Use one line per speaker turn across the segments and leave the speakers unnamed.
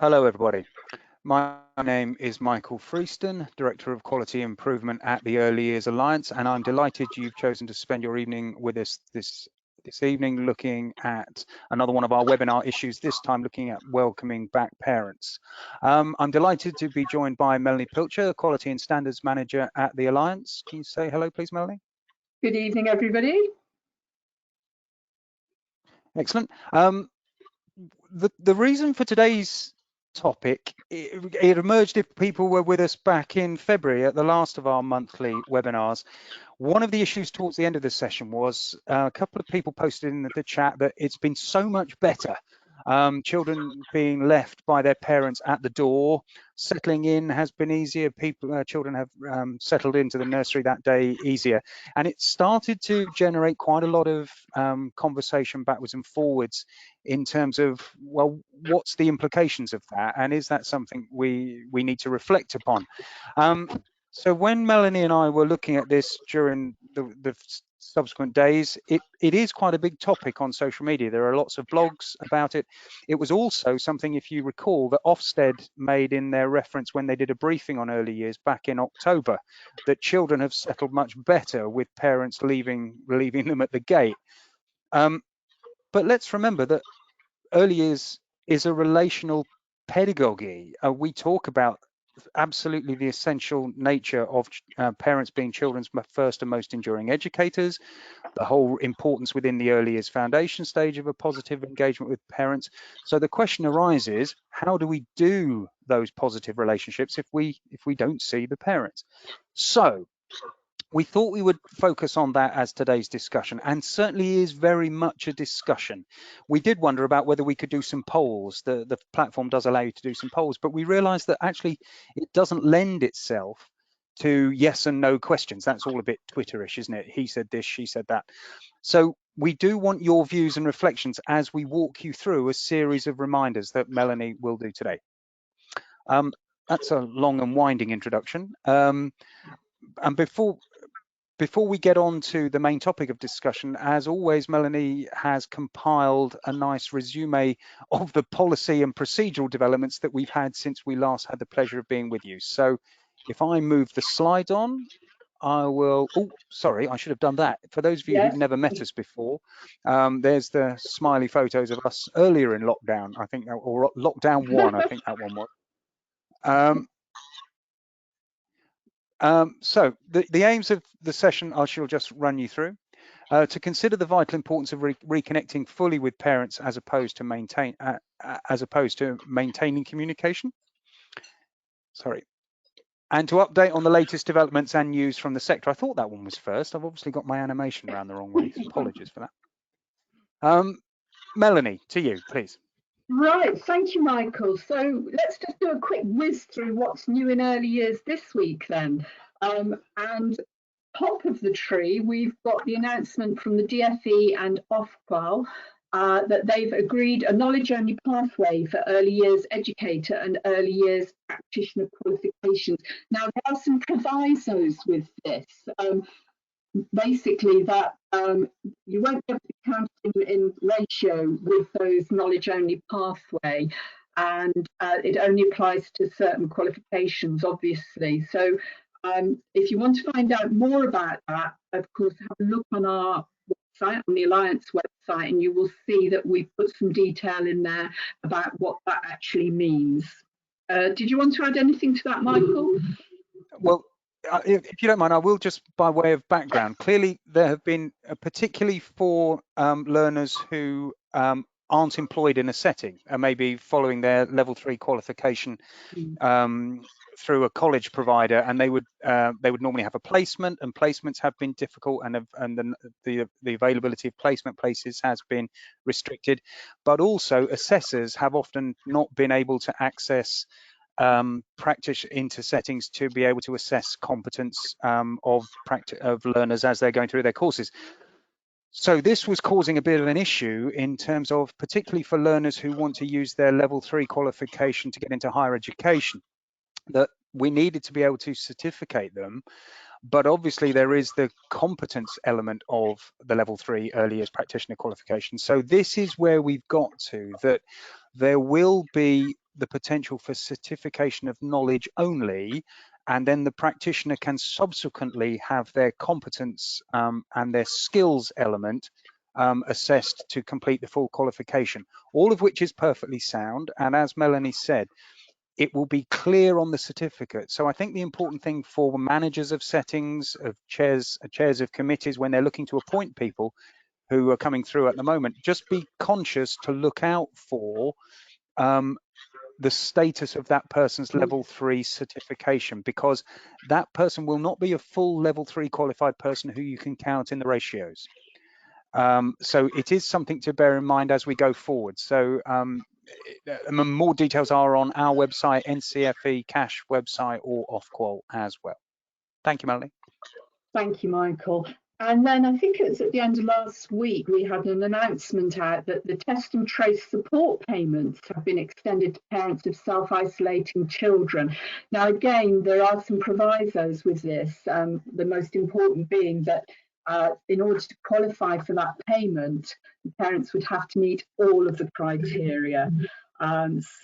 Hello, everybody. My name is Michael Freeston, Director of Quality Improvement at the Early Years Alliance, and I'm delighted you've chosen to spend your evening with us this evening looking at another one of our webinar issues, this time looking at welcoming back parents. I'm delighted to be joined by Melanie Pilcher, Quality and Standards Manager at the Alliance. Can you say hello, please, Melanie?
Good evening, everybody.
Excellent. The reason for today's topic, it emerged if people were with us back in February at the last of our monthly webinars. One of the issues towards the end of the session was a couple of people posted in the chat that it's been so much better. Children being left by their parents at the door, settling in has been easier. Children have settled into the nursery that day easier, and it started to generate quite a lot of conversation backwards and forwards in terms of, well, what's the implications of that, and is that something we need to reflect upon? So when Melanie and I were looking at this during the subsequent days, it is quite a big topic on social media. There are lots of blogs about it. It was also something, if you recall, that Ofsted made in their reference when they did a briefing on early years back in October, that children have settled much better with parents leaving them at the gate. But let's remember that early years is a relational pedagogy. We talk about absolutely the essential nature of parents being children's first and most enduring educators, the whole importance within the early years foundation stage of a positive engagement with parents. So the question arises, how do we do those positive relationships if we don't see the parents? So we thought we would focus on that as today's discussion, and certainly is very much a discussion. We did wonder about whether we could do some polls. The platform does allow you to do some polls, but we realized that actually it doesn't lend itself to yes and no questions. That's all a bit Twitterish, isn't it? He said this, she said that. So we do want your views and reflections as we walk you through a series of reminders that Melanie will do today. That's a long and winding introduction. And before we get on to the main topic of discussion, as always, Melanie has compiled a nice resume of the policy and procedural developments that we've had since we last had the pleasure of being with you. So if I move the slide on, I will, oh, sorry, I should have done that. For those of you who've never met us before, there's the smiley photos of us earlier in lockdown, I think, or lockdown 1, I think that one was. So the aims of the session I shall just run you through. To consider the vital importance of reconnecting fully with parents as opposed to maintaining communication. Sorry. And to update on the latest developments and news from the sector. I thought that one was first. I've obviously got my animation around the wrong way. So apologies for that. Melanie, to you, please.
Right, thank you, Michael. So let's just do a quick whiz through what's new in early years this week then. And top of the tree, we've got the announcement from the DFE and Ofqual that they've agreed a knowledge-only pathway for early years educator and early years practitioner qualifications. Now, there are some provisos with this. Basically that you won't be able to count in ratio with those knowledge-only pathway, and it only applies to certain qualifications, obviously. So if you want to find out more about that, of course, have a look on our website, on the Alliance website, and you will see that we've put some detail in there about what that actually means. Did you want to add anything to that, Michael?
Well, if you don't mind, I will just, by way of background, clearly there have been, particularly for learners who aren't employed in a setting and maybe following their level 3 qualification through a college provider, and they would normally have a placement, and placements have been difficult, and the availability of placement places has been restricted, but also assessors have often not been able to access practice into settings to be able to assess competence of learners as they're going through their courses. So this was causing a bit of an issue in terms of, particularly for learners who want to use their level 3 qualification to get into higher education, that we needed to be able to certificate them. But obviously there is the competence element of the level 3 early years practitioner qualification. So this is where we've got to, that there will be the potential for certification of knowledge only, and then the practitioner can subsequently have their competence and their skills element assessed to complete the full qualification, all of which is perfectly sound. And as Melanie said, it will be clear on the certificate. So I think the important thing for managers of settings, of chairs of committees, when they're looking to appoint people who are coming through at the moment, just be conscious to look out for the status of that person's level 3 certification, because that person will not be a full level 3 qualified person who you can count in the ratios. So it is something to bear in mind as we go forward. So more details are on our website, NCFE, CASH website, or Ofqual as well. Thank you, Melanie.
Thank you, Michael. And then I think it was at the end of last week, we had an announcement out that the test and trace support payments have been extended to parents of self-isolating children. Now, again, there are some provisos with this, the most important being that in order to qualify for that payment, the parents would have to meet all of the criteria.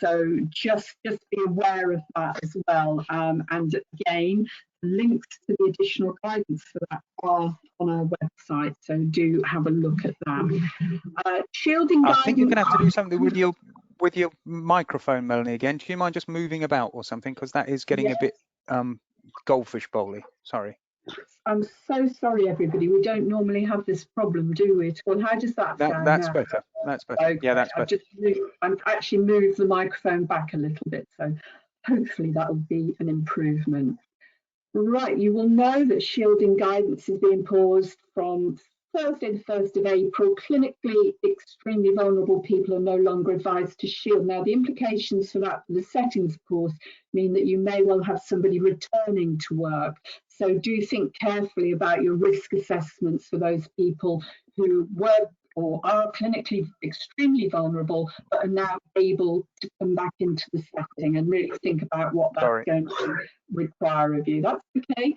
So just be aware of that as well. And again, links to the additional guidance for that are on our website, so do have a look at that. Shielding guidance.
I think you're going to have to do something with your microphone, Melanie, again. Do you mind just moving about or something, because that is getting a bit goldfish bowly. Sorry.
I'm so sorry, everybody. We don't normally have this problem, do we? Well, how does that sound?
That's better. That's better.
Okay.
Yeah, that's better.
I've actually moved the microphone back a little bit, so hopefully that will be an improvement. Right, you will know that shielding guidance is being paused from Thursday the 1st of April. Clinically extremely vulnerable people are no longer advised to shield. Now, the implications for that, for the settings, of course, mean that you may well have somebody returning to work. So do think carefully about your risk assessments for those people who were or are clinically extremely vulnerable, but are now able to come back into the setting, and really think about what that's going to require of you. That's okay.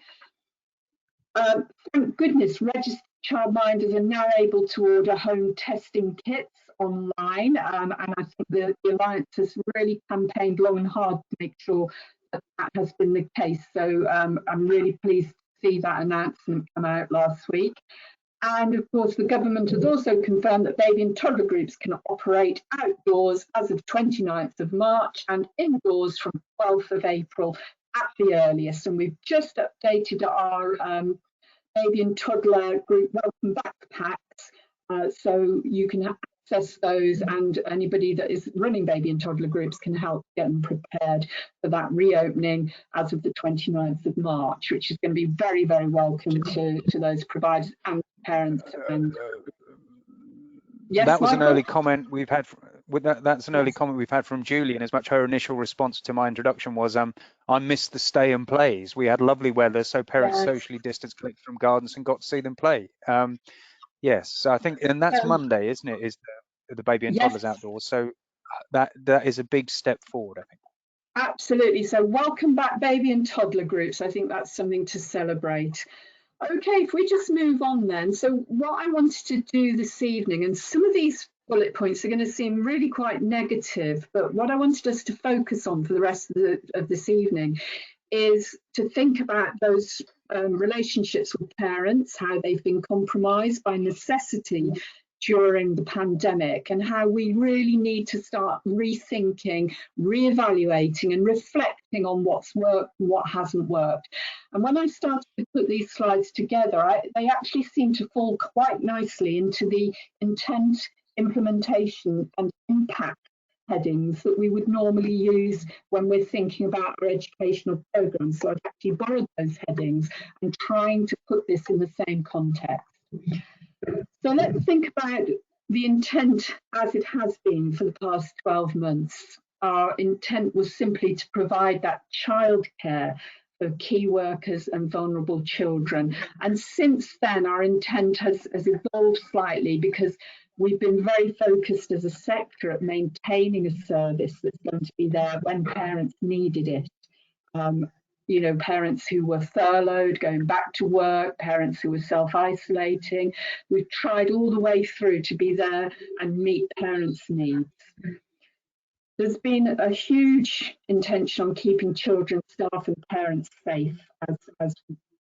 Thank goodness, registered childminders are now able to order home testing kits online, and I think the Alliance has really campaigned long and hard to make sure that that has been the case. So I'm really pleased to see that announcement come out last week. And of course, the government has also confirmed that baby and toddler groups can operate outdoors as of 29th of March and indoors from 12th of April at the earliest. And we've just updated our baby and toddler group welcome backpacks, so you can access those, and anybody that is running baby and toddler groups can help get them prepared for that reopening as of the 29th of March, which is going to be very, very welcome to those providers and parents. And yes,
that was
Michael?
an early comment we've had. That's an early comment we've had from Julie, and as much her initial response to my introduction was, I missed the stay and plays. We had lovely weather, so parents socially distanced, collected from gardens, and got to see them play. Yes, so I think, and that's Monday, isn't it? Is the baby and toddlers outdoors? So that is a big step forward, I think.
Absolutely. So welcome back, baby and toddler groups. I think that's something to celebrate. Okay, if we just move on then. So what I wanted to do this evening, and some of these bullet points are going to seem really quite negative, but what I wanted us to focus on for the rest of this evening is to think about those relationships with parents, how they've been compromised by necessity during the pandemic, and how we really need to start rethinking, reevaluating and reflecting on what's worked and what hasn't worked. And when I started to put these slides together, they actually seem to fall quite nicely into the intent, implementation and impact headings that we would normally use when we're thinking about our educational programs. So I've actually borrowed those headings and trying to put this in the same context. So let's think about the intent as it has been for the past 12 months. Our intent was simply to provide that childcare for key workers and vulnerable children. And since then, our intent has evolved slightly, because we've been very focused as a sector at maintaining a service that's going to be there when parents needed it. You know, parents who were furloughed, going back to work, parents who were self-isolating. We've tried all the way through to be there and meet parents' needs. There's been a huge intention on keeping children, staff and parents safe, as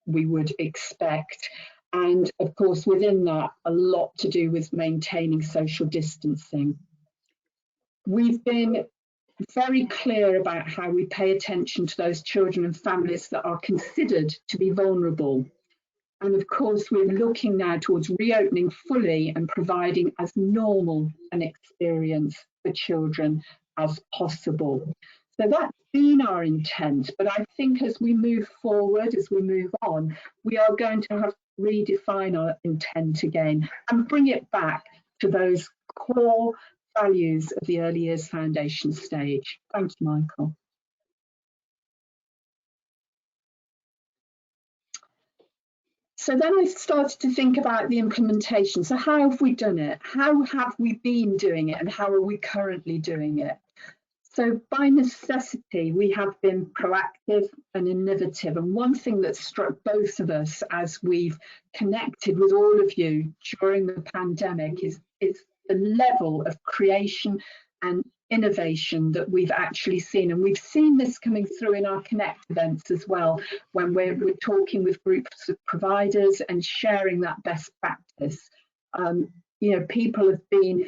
we would expect. And of course, within that, a lot to do with maintaining social distancing. We've been very clear about how we pay attention to those children and families that are considered to be vulnerable. And of course, we're looking now towards reopening fully and providing as normal an experience for children as possible. So that's been our intent. But I think as we move forward, as we move on, we are going to have to redefine our intent again and bring it back to those core values of the early years foundation stage. Thank you, Michael. So then I started to think about the implementation. So how have we done it? How have we been doing it? And how are we currently doing it? So by necessity, we have been proactive and innovative. And one thing that struck both of us as we've connected with all of you during the pandemic is the level of creation and innovation that we've actually seen. And we've seen this coming through in our Connect events as well, when we're talking with groups of providers and sharing that best practice. People have been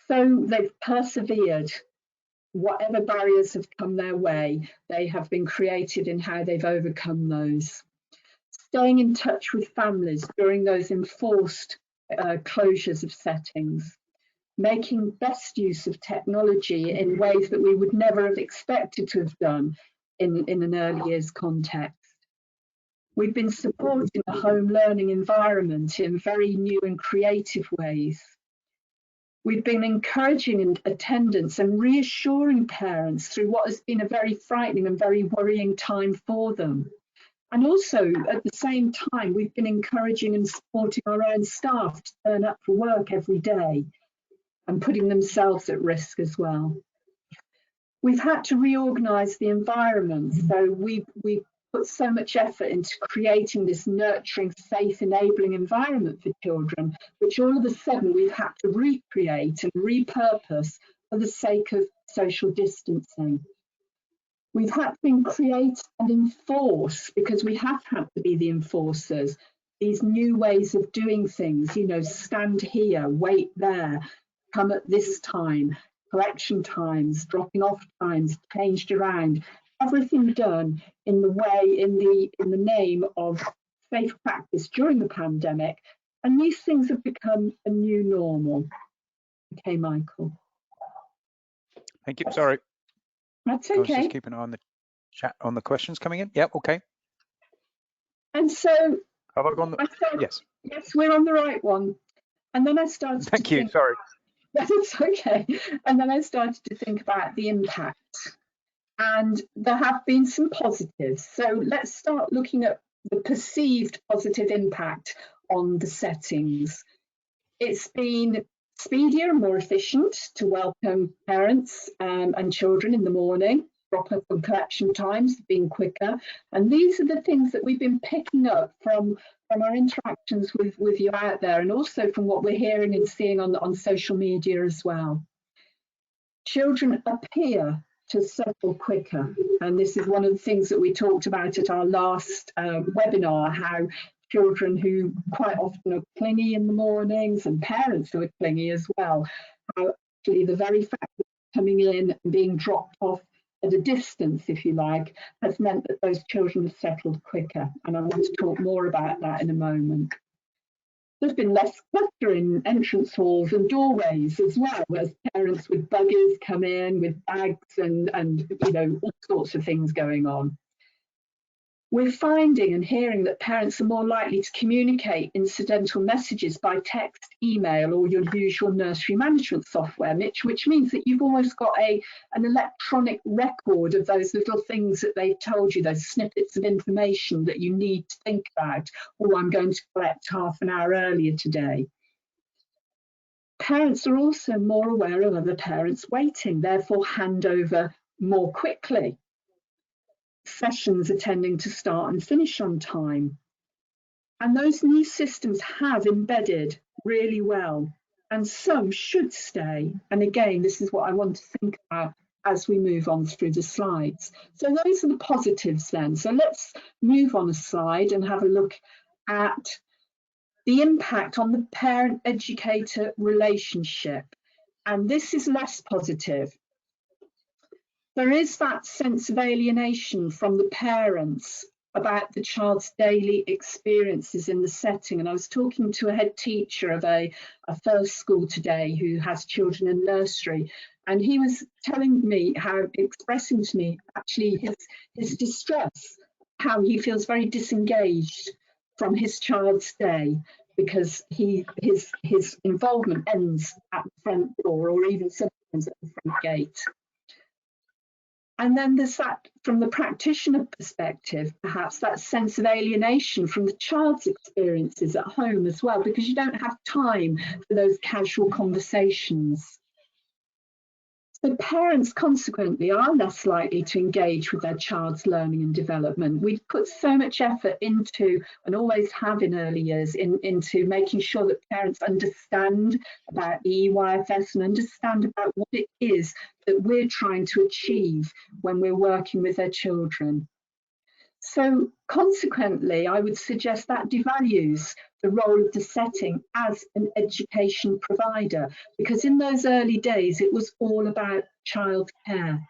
they've persevered. Whatever barriers have come their way, they have been creative in how they've overcome those. Staying in touch with families during those enforced closures of settings, making best use of technology in ways that we would never have expected to have done in an early years context. We've been supporting the home learning environment in very new and creative ways. We've been encouraging attendance and reassuring parents through what has been a very frightening and very worrying time for them. And also, at the same time, we've been encouraging and supporting our own staff to turn up for work every day and putting themselves at risk as well. We've had to reorganise the environment. So we've put so much effort into creating this nurturing, safe, enabling environment for children, which all of a sudden we've had to recreate and repurpose for the sake of social distancing. We've had to create and enforce, because we have had to be the enforcers, these new ways of doing things, stand here, wait there, come at this time, collection times, dropping off times, changed around, everything done in the name of safe practice during the pandemic. And these things have become a new normal. Okay, Michael.
Thank you. Sorry.
That's okay.
I was just keeping an eye on the chat, on the questions coming in. Yep, okay.
And so
have I gone? Yes.
Yes, we're on the right one. And then I started
Thank
to
you.
think,
sorry.
That's okay. And then I started to think about the impact. And there have been some positives. So let's start looking at the perceived positive impact on the settings. It's been speedier and more efficient to welcome parents and children in the morning. Drop-off and collection times have been quicker. And these are the things that we've been picking up from our interactions with you out there, and also from what we're hearing and seeing on social media as well. Children appear to settle quicker. And this is one of the things that we talked about at our last webinar, how children who quite often are clingy in the mornings, and parents who are clingy as well, how actually the very fact of coming in and being dropped off at a distance, if you like, has meant that those children have settled quicker. And I want to talk more about that in a moment. There's been less clutter in entrance halls and doorways as well, as parents with buggies come in with bags and all sorts of things going on. We're finding and hearing that parents are more likely to communicate incidental messages by text, email, or your usual nursery management software, which means that you've almost got an electronic record of those little things that they've told you, those snippets of information that you need to think about. Oh, I'm going to collect half an hour earlier today. Parents are also more aware of other parents waiting, therefore hand over more quickly. Sessions are tending to start and finish on time. And those new systems have embedded really well. and some should stay. And again, this is what I want to think about as we move on through the slides. So those are the positives then. So let's move on a slide and have a look at the impact on the parent-educator relationship. And this is less positive. There is that sense of alienation from the parents about the child's daily experiences in the setting. And I was talking to a head teacher of a first school today who has children in nursery, and he was telling me expressing to me actually his distress, how he feels very disengaged from his child's day because his involvement ends at the front door or even sometimes at the front gate. And then there's that, from the practitioner perspective, perhaps that sense of alienation from the child's experiences at home as well, because you don't have time for those casual conversations. So parents consequently are less likely to engage with their child's learning and development. We put so much effort into, and always have in early years, into making sure that parents understand about EYFS and understand about what it is that we're trying to achieve when we're working with their children. So consequently, I would suggest that devalues the role of the setting as an education provider, because in those early days, it was all about childcare.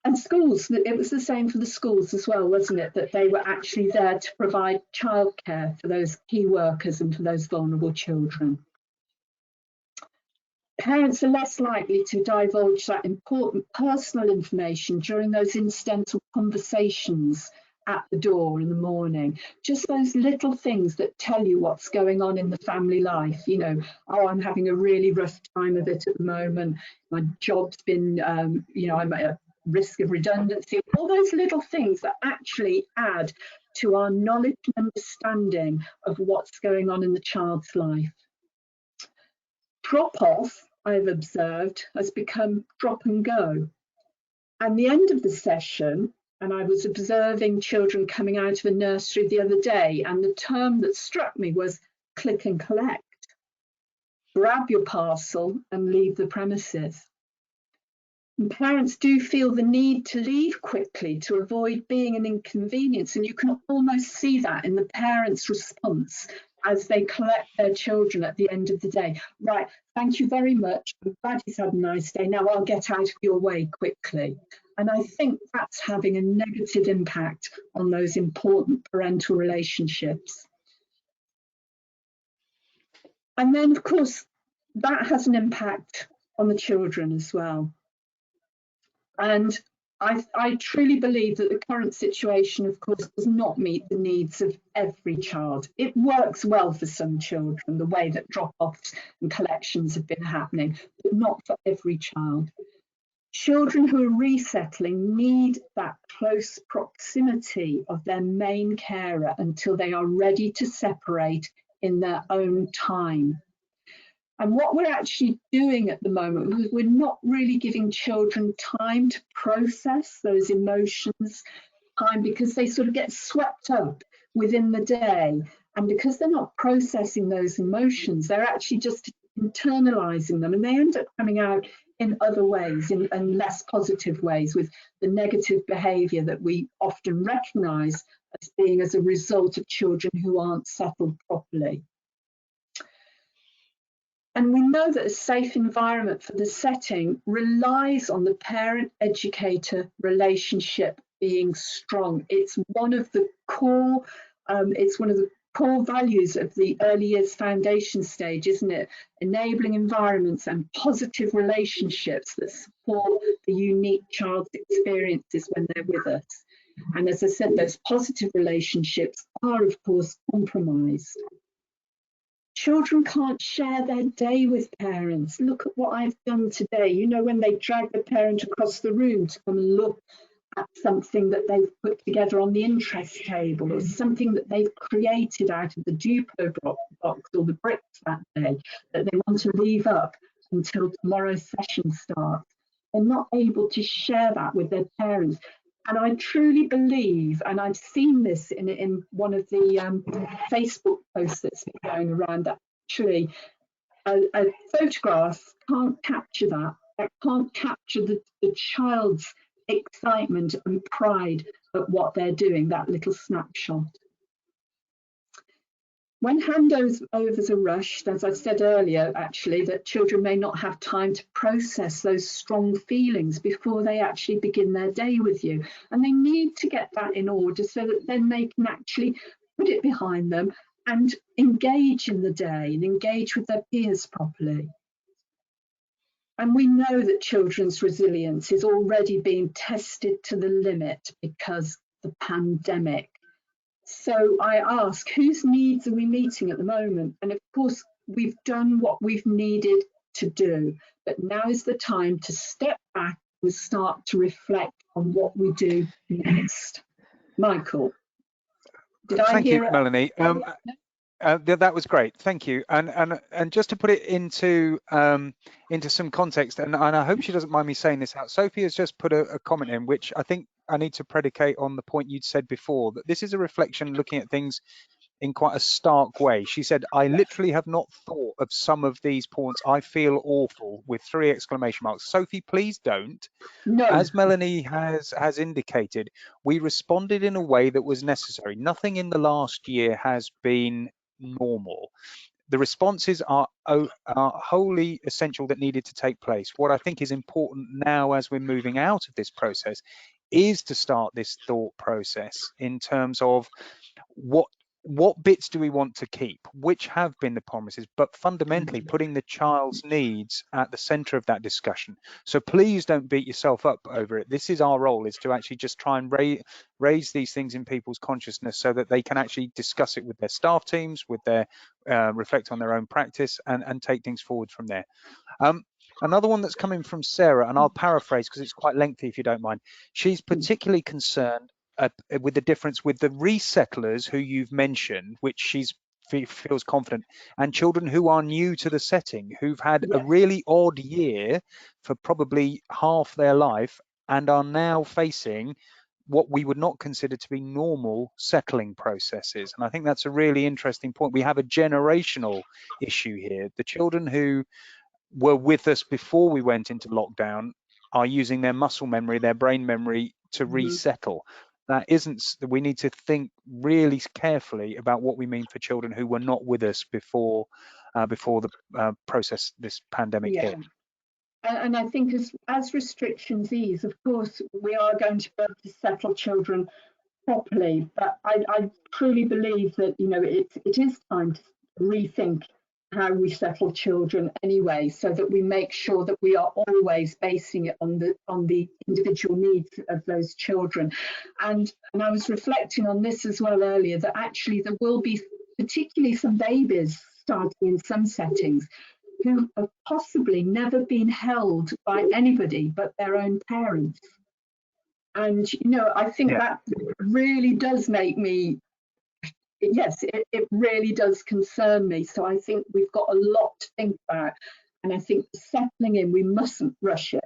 And schools, it was the same for the schools as well, wasn't it? That they were actually there to provide childcare for those key workers and for those vulnerable children. Parents are less likely to divulge that important personal information during those incidental conversations at the door in the morning. Just those little things that tell you what's going on in the family life. You know, oh, I'm having a really rough time of it at the moment. My job's been, you know, I'm at risk of redundancy. All those little things that actually add to our knowledge and understanding of what's going on in the child's life. Drop-off, I've observed, has become drop and go. And the end of the session, and I was observing children coming out of a nursery the other day, and the term that struck me was click and collect. Grab your parcel and leave the premises. And parents do feel the need to leave quickly to avoid being an inconvenience, and you can almost see that in the parents' response as they collect their children at the end of the day. Right, thank you very much. I'm glad he's had a nice day. Now I'll get out of your way quickly. And I think that's having a negative impact on those important parental relationships. And then, of course, that has an impact on the children as well. And I truly believe that the current situation, of course, does not meet the needs of every child. It works well for some children, the way that drop-offs and collections have been happening, but not for every child. Children who are resettling need that close proximity of their main carer until they are ready to separate in their own time. And what we're actually doing at the moment, we're not really giving children time to process those emotions, time, because they sort of get swept up within the day. And because they're not processing those emotions, they're actually just internalizing them, and they end up coming out in other ways, in less positive ways, with the negative behavior that we often recognize as being as a result of children who aren't settled properly. And we know that a safe environment for the setting relies on the parent-educator relationship being strong. It's one of the core, values of the early years foundation stage, isn't it? Enabling environments and positive relationships that support the unique child's experiences when they're with us. And as I said, those positive relationships are, of course, compromised. Children can't share their day with parents. Look at what I've done today. You know, when they drag the parent across the room to come and look at something that they've put together on the interest table, or something that they've created out of the Duplo box or the bricks that day that they want to leave up until tomorrow's session starts. They're not able to share that with their parents. And I truly believe, and I've seen this in one of the Facebook posts that's been going around, that actually a photograph can't capture that. That can't capture the child's excitement and pride at what they're doing, that little snapshot. When handovers are rushed, as I said earlier, actually, that children may not have time to process those strong feelings before they actually begin their day with you. And they need to get that in order so that then they can actually put it behind them and engage in the day and engage with their peers properly. And we know that children's resilience is already being tested to the limit because of the pandemic. So I ask, whose needs are we meeting at the moment? And of course, we've done what we've needed to do, but now is the time to step back and start to reflect on what we do next. Michael, did I
Thank you,
hear it?
Melanie. That was great. Thank you. And just to put it into some context, and I hope she doesn't mind me saying this out. Sophie has just put a comment in, which I think I need to predicate on the point you'd said before, that this is a reflection looking at things in quite a stark way. She said, I literally have not thought of some of these points. I feel awful, with 3 exclamation marks. Sophie, please don't.
No.
As Melanie has indicated, we responded in a way that was necessary. Nothing in the last year has been normal. The responses are wholly essential that needed to take place. What I think is important now as we're moving out of this process is to start this thought process in terms of what bits do we want to keep, which have been the promises, but fundamentally putting the child's needs at the center of that discussion. So please don't beat yourself up over it. This is our role, is to actually just try and raise these things in people's consciousness so that they can actually discuss it with their staff teams, with their reflect on their own practice, and take things forward from there. Another one that's coming from Sarah, and I'll paraphrase because it's quite lengthy if you don't mind. She's particularly concerned with the difference with the resettlers who you've mentioned, which she's feels confident, and children who are new to the setting, who've had a
Yes.
really odd year for probably half their life and are now facing what we would not consider to be normal settling processes. And I think that's a really interesting point. We have a generational issue here. The children who were with us before we went into lockdown are using their muscle memory, their brain memory to resettle. That isn't, we need to think really carefully about what we mean for children who were not with us before the process, this pandemic hit.
And I think as restrictions ease, of course, we are going to be able to settle children properly. But I truly believe that, you know, it is time to rethink how we settle children anyway, so that we make sure that we are always basing it on the individual needs of those children. And I was reflecting on this as well earlier, that actually there will be particularly some babies starting in some settings who have possibly never been held by anybody but their own parents. And, you know, I think that really does make me, yes, it really does concern me. So I think we've got a lot to think about. And I think settling in, we mustn't rush it.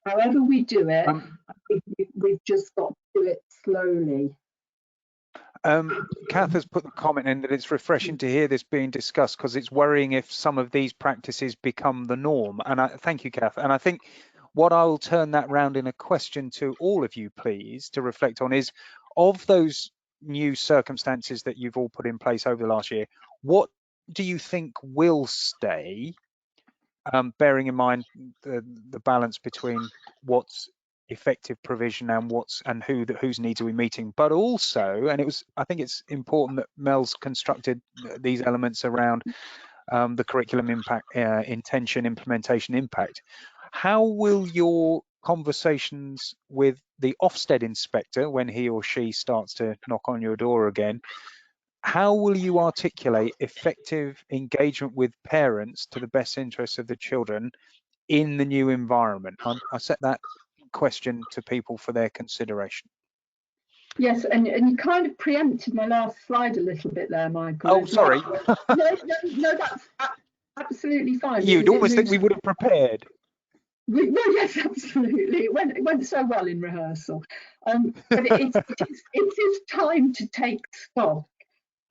However we do it, I think we've just got to do it slowly.
Kath has put the comment in that it's refreshing to hear this being discussed because it's worrying if some of these practices become the norm. And thank you, Kath. And I think what I will turn that round in a question to all of you, please, to reflect on is, of those new circumstances that you've all put in place over the last year, what do you think will stay, bearing in mind the balance between what's effective provision and whose needs are we meeting, but also, and I think it's important that Mel's constructed these elements around the curriculum impact, intention, implementation, impact. How will your conversations with the Ofsted inspector, when he or she starts to knock on your door again, how will you articulate effective engagement with parents to the best interests of the children in the new environment? I set that question to people for their consideration.
Yes, and you kind of preempted my last slide a little bit there, Michael.
Oh, sorry.
No, that's absolutely fine.
You'd almost think we would have prepared.
No, yes, absolutely. It went so well in rehearsal. But it is time to take stock.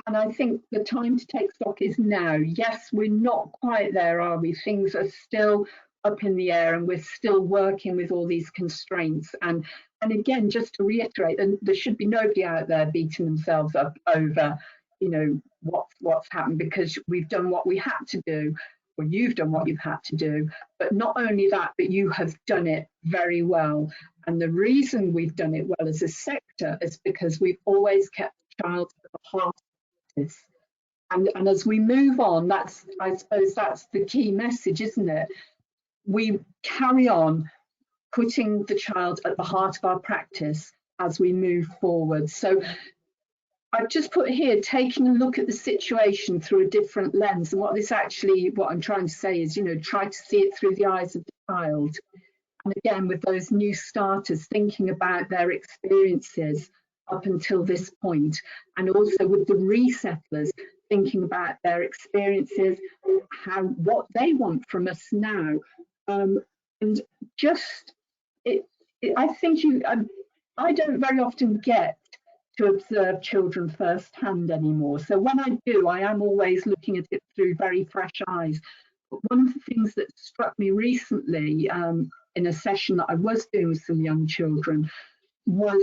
And I think the time to take stock is now. Yes, we're not quite there, are we? Things are still up in the air and we're still working with all these constraints. And again, just to reiterate, and there should be nobody out there beating themselves up over, what's happened, because we've done what we had to do, or you've done what you've had to do. But not only that, but you have done it very well. And the reason we've done it well as a sector is because we've always kept the child at the heart of this. And as we move on, I suppose that's the key message, isn't it? We carry on putting the child at the heart of our practice as we move forward. So I've just put here, taking a look at the situation through a different lens. And what I'm trying to say is, try to see it through the eyes of the child. And again, with those new starters, thinking about their experiences up until this point, and also with the resettlers, thinking about their experiences, what they want from us now. And just, I think I don't very often get to observe children firsthand anymore. So when I do, I am always looking at it through very fresh eyes. But one of the things that struck me recently, in a session that I was doing with some young children, was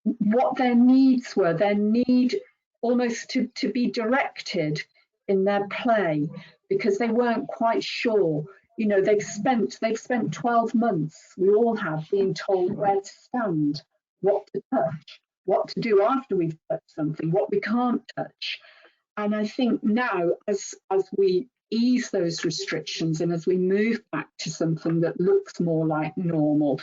what their needs were, their need almost to be directed in their play, because they weren't quite sure. They've spent 12 months, we all have, being told where to stand, what to touch, what to do after we've touched something, what we can't touch. And I think now, as we ease those restrictions and as we move back to something that looks more like normal,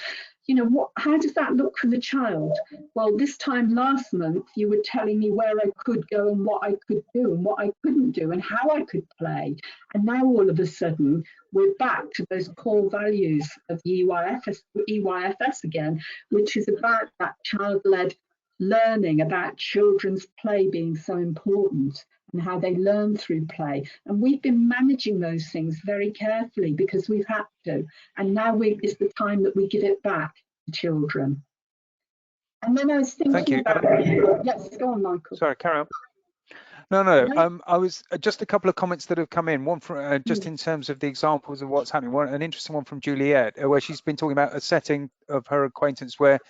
how does that look for the child? Well, this time last month, you were telling me where I could go and what I could do and what I couldn't do and how I could play. And now all of a sudden, we're back to those core values of the EYFS again, which is about that child-led learning, about children's play being so important and how they learn through play. And we've been managing those things very carefully because we've had to. And now is the time that we give it back to children. And then I was
Thank
thinking
you.
about, yes, go on, Michael.
Sorry, carry on. No.
No?
I was just a couple of comments that have come in. One from just in terms of the examples of what's happening. An interesting one from Juliet, where she's been talking about a setting of her acquaintance where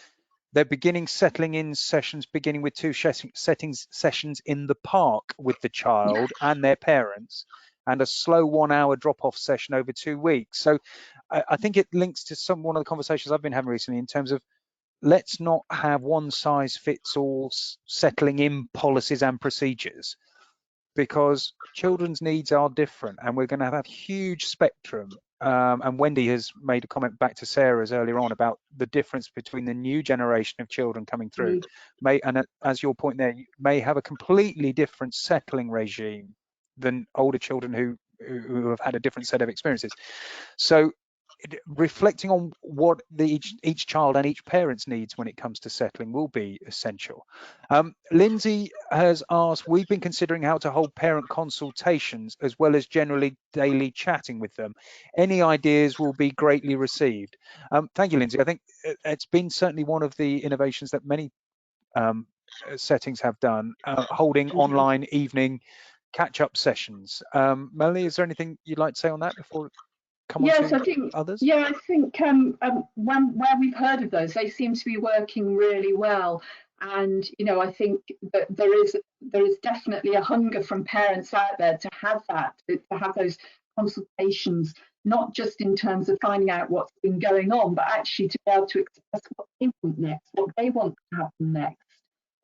they're beginning settling in sessions, beginning with two sessions in the park with the child and their parents, and a slow 1 hour drop-off session over 2 weeks. So I think it links to one of the conversations I've been having recently in terms of let's not have one size fits all settling in policies and procedures, because children's needs are different and we're going to have a huge spectrum. And Wendy has made a comment back to Sarah's earlier on about the difference between the new generation of children coming through, and as your point there, may have a completely different settling regime than older children who have had a different set of experiences. So reflecting on what each child and each parent's needs when it comes to settling will be essential. Lindsay has asked, we've been considering how to hold parent consultations as well as generally daily chatting with them. Any ideas will be greatly received. Thank you, Lindsay. I think it's been certainly one of the innovations that many settings have done, holding online evening catch-up sessions. Melanie, is there anything you'd like to say on that before come on to others?
I think where we've heard of those, they seem to be working really well. And I think that there is definitely a hunger from parents out there to have those consultations, not just in terms of finding out what's been going on, but actually to be able to express what they want next, what they want to happen next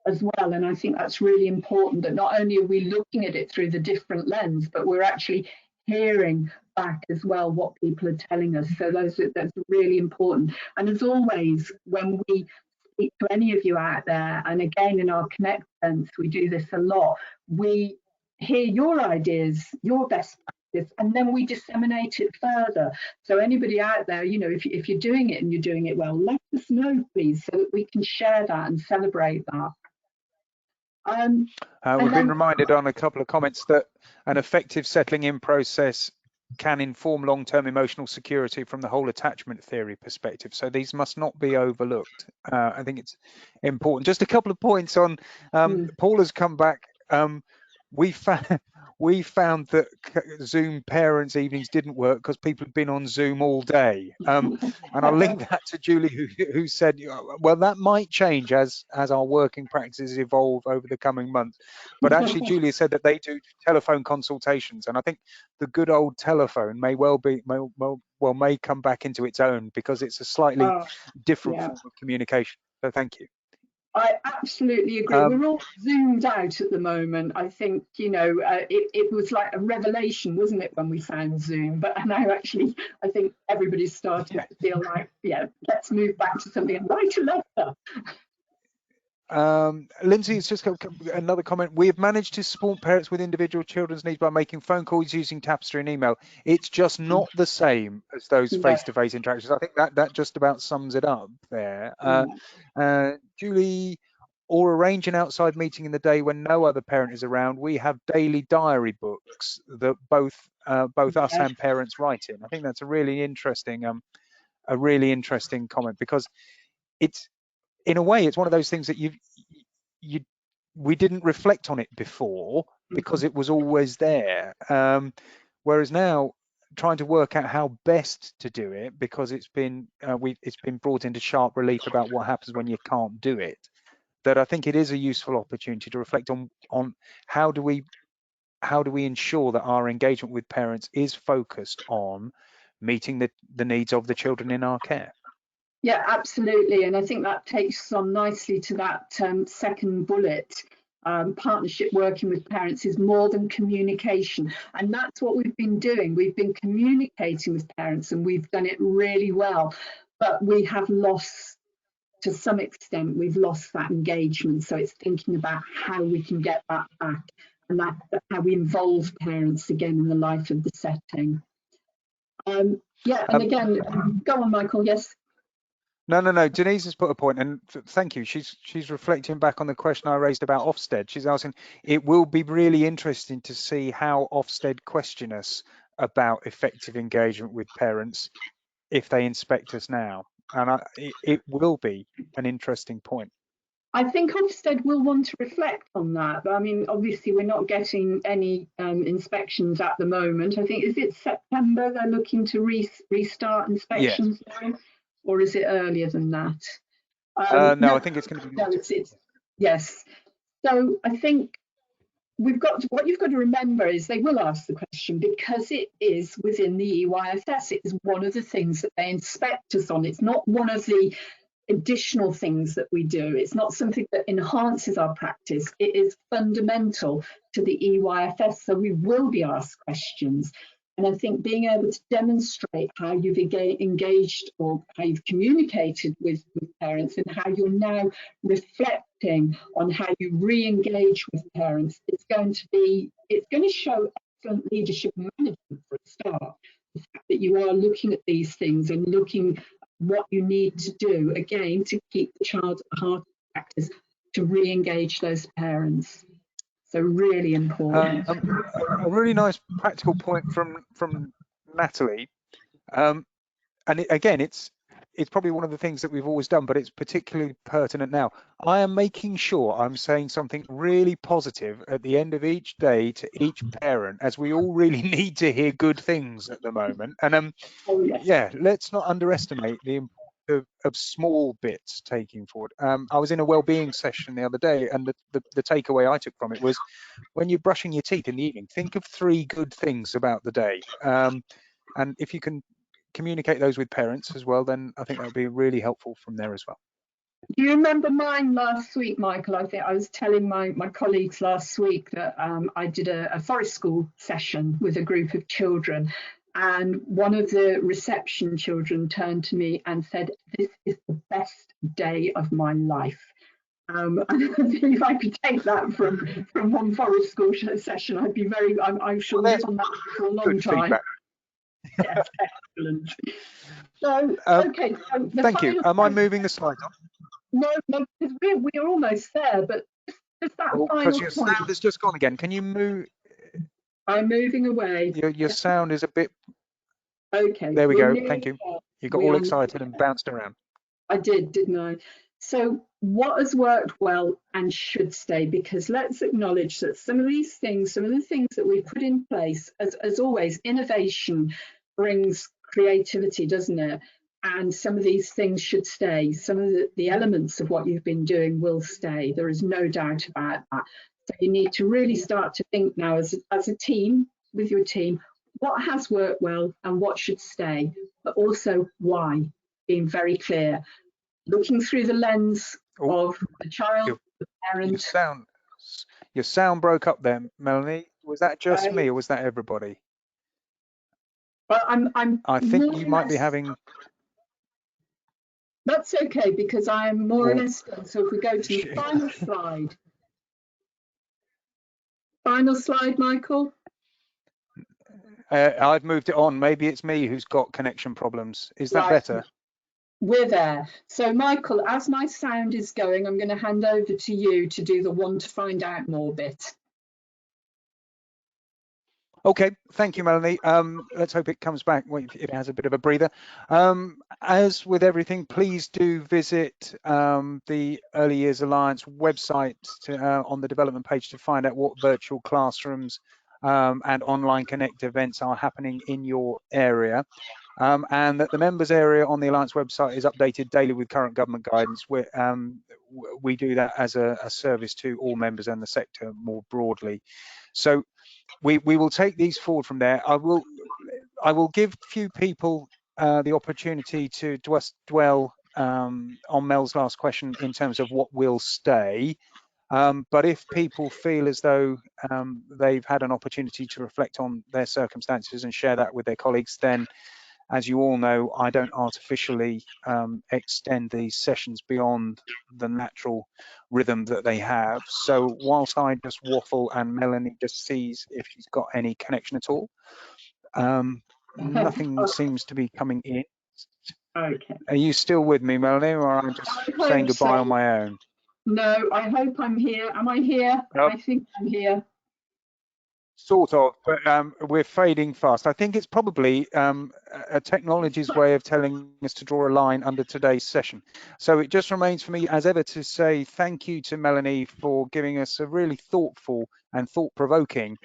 as well. And I think that's really important, that not only are we looking at it through the different lens, but we're actually hearing back as well what people are telling us. So that's really important. And as always, when we speak to any of you out there, and again in our Connect events, we do this a lot, we hear your ideas, your best practice, and then we disseminate it further. So anybody out there, if you're doing it and you're doing it well, let us know, please, so that we can share that and celebrate that.
We've been reminded on a couple of comments that an effective settling in process can inform long-term emotional security from the whole attachment theory perspective. So these must not be overlooked. I think it's important. Just a couple of points on, Paul has come back we found we found that Zoom parents' evenings didn't work because people had been on Zoom all day. And I'll link that to Julie, who said, well, that might change as our working practices evolve over the coming months. But actually, Julia said that they do telephone consultations, and I think the good old telephone may well be may come back into its own because it's a slightly
Oh,
different
yeah.
form of communication. So thank you.
I absolutely agree.
Um,
We're all zoomed out at the moment. I think, it was like a revelation, wasn't it, when we found Zoom? But now, actually, I think everybody's starting
yeah.
to feel like, yeah, let's move back to something and write a letter.
Lindsay, it's just another comment. We have managed to support parents with individual children's needs by making phone calls using Tapestry and email. It's just not the same as those
No,
face-to-face interactions. I think that just about sums it up there.
no.
Julie, or arrange an outside meeting in the day when no other parent is around. We have daily diary books that both us
Yeah,
and parents write in. I think that's a really interesting comment because it's in a way, it's one of those things that you we didn't reflect on it before because it was always there. Whereas now, trying to work out how best to do it because it's been brought into sharp relief about what happens when you can't do it. That I think it is a useful opportunity to reflect on how do we ensure that our engagement with parents is focused on meeting the needs of the children in our care.
yeah, absolutely. And I think that takes us on nicely to that second bullet. Partnership working with parents is more than communication. And that's what we've been doing. We've been communicating with parents and we've done it really well. But we have lost, to some extent, we've lost that engagement. So it's thinking about how we can get that back and that how we involve parents again in the life of the setting. Yeah, and
Um,
again, go on, Michael. Yes.
No. Denise has put a point, and thank you. She's reflecting back on the question I raised about Ofsted. She's asking, it will be really interesting to see how Ofsted question us about effective engagement with parents if they inspect us now, and it will be an interesting point.
I think Ofsted will want to reflect on that. I mean, obviously, we're not getting any inspections at the moment. I think, is it September they're looking to restart
Yes.
inspections now, or is it earlier than that? No,
No, I think it's going to be the
no,
autumn.
it's yes. So I think what you've got to remember is they will ask the question because it is within the EYFS. It is one of the things that they inspect us on. It's not one of the additional things that we do. It's not something that enhances our practice. It is fundamental to the EYFS. So we will be asked questions. And I think being able to demonstrate how you've engaged or how you've communicated with parents and how you're now reflecting on how you re-engage with parents, it's going to show excellent leadership and management for a start. The fact that you are looking at these things and looking what you need to do again to keep the child at the heart of practice to re-engage those parents. So really important.
A really nice practical point from Natalie. Um, and again, it's probably one of the things that we've always done, but it's particularly pertinent now. I am making sure I'm saying something really positive at the end of each day to each parent, as we all really need to hear good things at the moment. And
Oh yes.
yeah, let's not underestimate the importance of small bits taking forward. I was in a well-being session the other day, and the takeaway I took from it was when you're brushing your teeth in the evening, think of 3 good things about the day. And if you can communicate those with parents as well, then I think that would be really helpful from there as well.
Do you remember mine last week, Michael? I think I was telling my colleagues last week that I did a forest school session with a group of children. And one of the reception children turned to me and said, "This is the best day of my life." And if I could take that from one forest school session, I'd be I shall
Well,
live
there's
on that for a long
good
time.
feedback.
Yes, excellent. So,
Um,
okay, so the
Thank you.
final
Am I
point.
moving the slides on?
No, because we're almost there, but just that
Oh, because
final
your
point.
sound has just gone again. Can you move?
I'm moving away.
Your sound is a bit.
Okay,
There we
we're
go.
nearly
Thank you.
there.
You got
We
all
are nearly
excited and
there.
bounced around.
I did, didn't I? So, what has worked well and should stay? Because let's acknowledge that some of these things, some of the things that we've put in place, as always, innovation brings creativity, doesn't it? And some of these things should stay. Some of the elements of what you've been doing will stay. There is no doubt about that. So, you need to really start to think now as a team, with your team, what has worked well and what should stay, but also why, being very clear, looking through the lens
Oh,
of the child,
your,
the
your
parent.
sound, your sound broke up there, Melanie. Was that just
Uh,
me or was that everybody?
but I'm
I think
more
you
or
might be
less,
having,
that's okay because I'm more or
or
less done. So if we go to the final slide, Michael.
I've moved it on. Maybe it's me who's got connection problems. Is that
Right,
better?
we're there. So Michael, as my sound is going, I'm going to hand over to you to do the want to find out more bit.
Okay, thank you, Melanie. Let's hope it comes back if it has a bit of a breather. As with everything, please do visit the Early Years Alliance website on the development page to find out what virtual classrooms and online connect events are happening in your area. And that the members area on the Alliance website is updated daily with current government guidance. We do that as a service to all members and the sector more broadly. So we will take these forward from there. I will give few people the opportunity to just dwell on Mel's last question in terms of what will stay. But if people feel as though they've had an opportunity to reflect on their circumstances and share that with their colleagues, then as you all know, I don't artificially extend these sessions beyond the natural rhythm that they have. So whilst I just waffle and Melanie just sees if she's got any connection at all, nothing seems to be coming in.
Okay.
Are you still with me, Melanie, or am I just
I
saying
hope
goodbye
so.
on my own?
No, I hope I'm here. Am I here? I think I'm here.
Sort of, but we're fading fast. I think it's probably a technology's way of telling us to draw a line under today's session. So it just remains for me as ever to say thank you to Melanie for giving us a really thoughtful and thought-provoking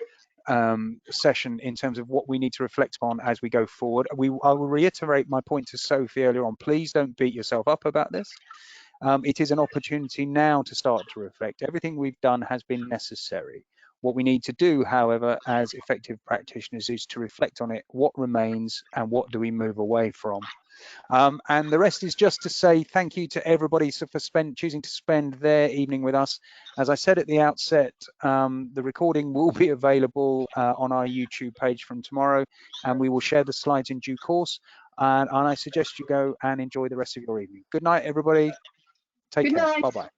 session in terms of what we need to reflect on as we go forward. I will reiterate my point to Sophie earlier on. Please don't beat yourself up about this. It is an opportunity now to start to reflect. Everything we've done has been necessary. What we need to do, however, as effective practitioners is to reflect on it, what remains and what do we move away from. And the rest is just to say thank you to everybody for choosing to spend their evening with us. As I said at the outset, the recording will be available on our YouTube page from tomorrow, and we will share the slides in due course. And I suggest you go and enjoy the rest of your evening. Good night, everybody. Take
Good
care.
night.
Bye-bye.